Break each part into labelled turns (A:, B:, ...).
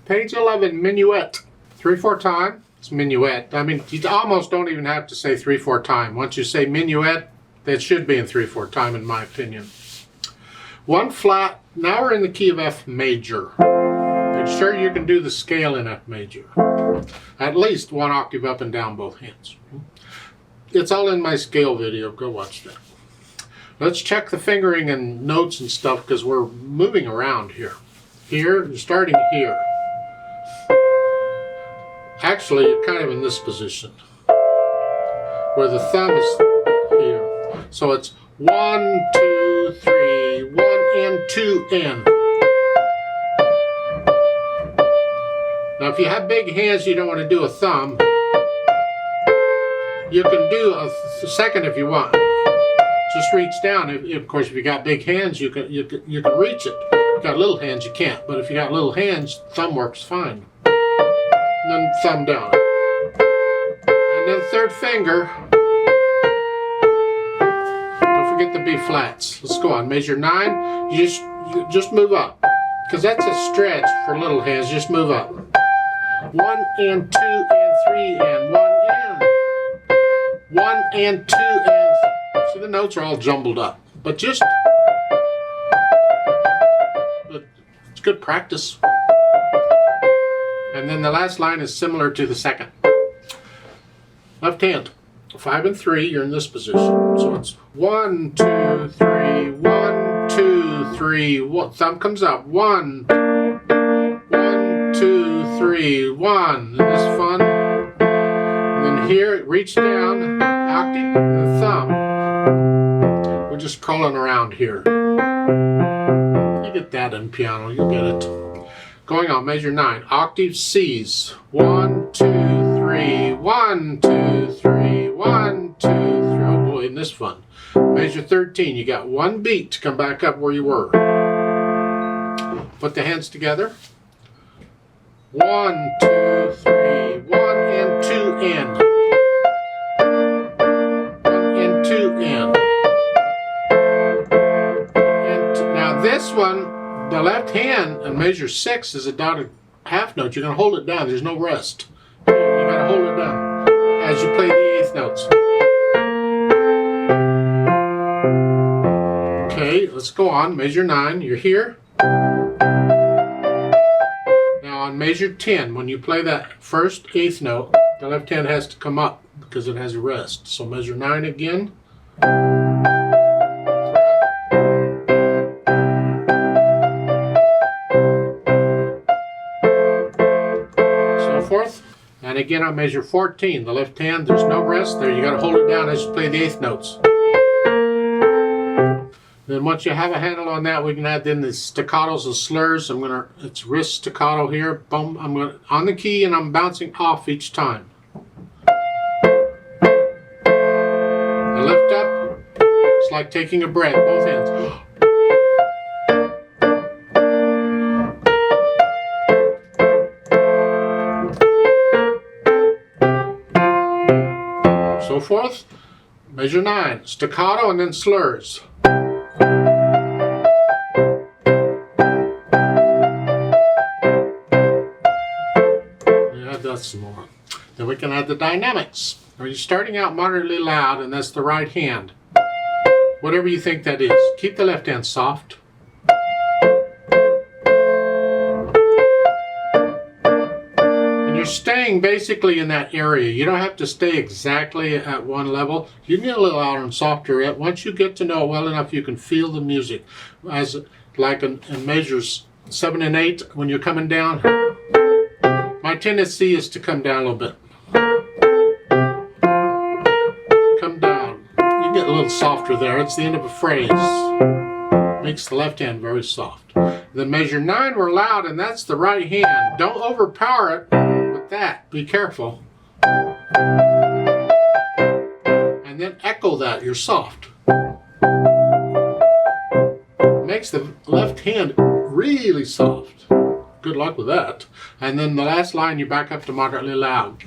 A: Page 11, Minuet. 3/4 time. It's minuet. I mean, you almost don't even have to say 3/4 time. Once you say minuet, that should be in 3/4 time, in my opinion. One flat. Now we're in the key of F major. Make sure you can do the scale in F major. At least one octave up and down both hands. It's all in my scale video. Go watch that. Let's check the fingering and notes and stuff because we're moving around here. Here, you're starting here. Actually, you're kind of in this position where the thumb is here. So it's 1, 2, 3, 1 and 2 and. Now, if you have big hands, you don't want to do a thumb. You can do a second if you want. Just reach down. Of course, if you got big hands, you can reach it. If you got little hands, you can't. But if you got little hands, thumb works fine. And then thumb down. And then third finger. Don't forget the B flats. Let's go on. Measure 9. You just move up. Because that's a stretch for little hands. Just move up. 1 and 2 and 3 and 1 and. 1 and 2 and. See, the notes are all jumbled up. But it's good practice. And then the last line is similar to the second. Left hand, 5 and 3, you're in this position. So it's 1, 2, 3, 1, 2, 3, 1. Thumb comes up. 1, 2, 3, 1. Isn't this fun? And then here, reach down, octave, and the thumb. We're just crawling around here. You get that in piano, you'll get it. Going on, measure 9. Octave C's. 1, 2, 3, 1, 2, 3, 1, 2, 3. Oh boy, isn't this fun. Measure 13. You got one beat to come back up where you were. Put the hands together. 1, 2, 3, 1 and 2 and. 1 and 2 and. Now this one, the left hand on measure 6 is a dotted half note. You're going to hold it down. There's no rest. You got to hold it down as you play the eighth notes. Okay, let's go on. Measure 9. You're here. Now on measure 10, when you play that first eighth note, the left hand has to come up because it has a rest. So measure 9 again. And again on measure 14, the left hand, there's no rest there. You got to hold it down as you play the eighth notes. Then once you have a handle on that, we can add in the staccatos and slurs. It's wrist staccato here. Boom. I'm going on the key and I'm bouncing off each time. I lift up. It's like taking a breath. Both hands. So forth. Measure 9. Staccato and then slurs. Add that some more. Then we can add the dynamics. Are you starting out moderately loud, and that's the right hand. Whatever you think that is. Keep the left hand soft. You're staying basically in that area. You don't have to stay exactly at one level. You can get a little louder and softer. Once you get to know it well enough, you can feel the music. As like in measures 7 and 8, when you're coming down, my tendency is to come down a little bit. Come down. You get a little softer there. It's the end of a phrase. Makes the left hand very soft. Then measure 9, we're loud, and that's the right hand. Don't overpower it. That. Be careful. And then echo that. You're soft. Makes the left hand really soft. Good luck with that. And then the last line, you back up to moderately loud.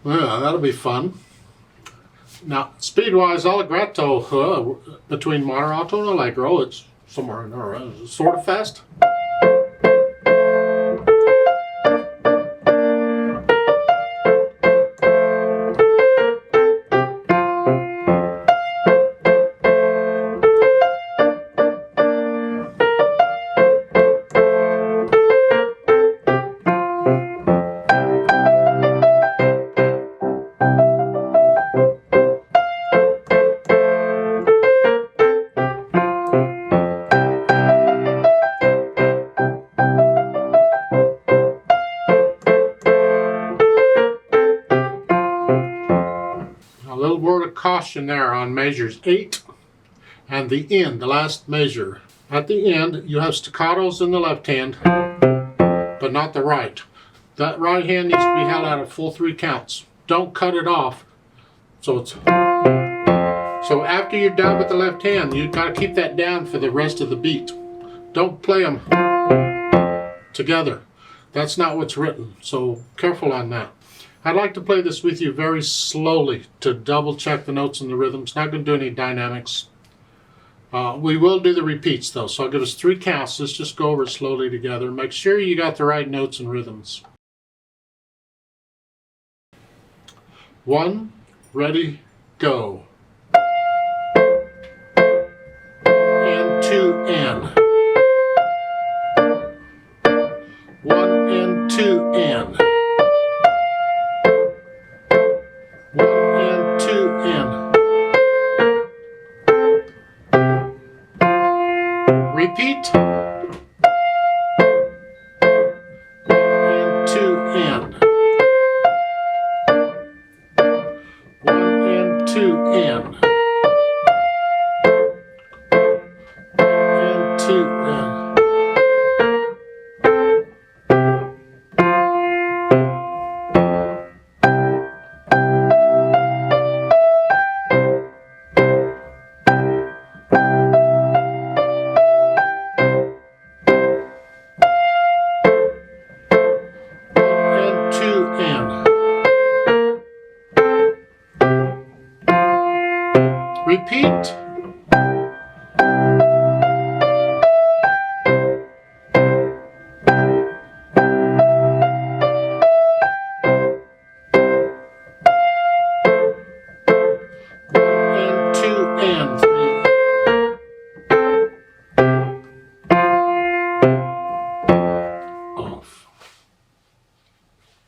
A: Well, that'll be fun. Now, speed-wise, allegretto between moderato and allegro, it's somewhere in there, it's sort of fast. A little word of caution there on measures 8 and the end, the last measure. At the end, you have staccatos in the left hand, but not the right. That right hand needs to be held out at full 3 counts. Don't cut it off. So after you're done with the left hand, you've got to keep that down for the rest of the beat. Don't play them together. That's not what's written, so careful on that. I'd like to play this with you very slowly to double check the notes and the rhythms. Not going to do any dynamics. We will do the repeats though, so I'll give us 3 counts. Let's just go over it slowly together. Make sure you got the right notes and rhythms. 1, ready, go. And 2, and. 1 and 2, and. 1 and 2 and. Repeat. 1 and 2 and. 1 and 2 and. 1 and 2 and. Repeat.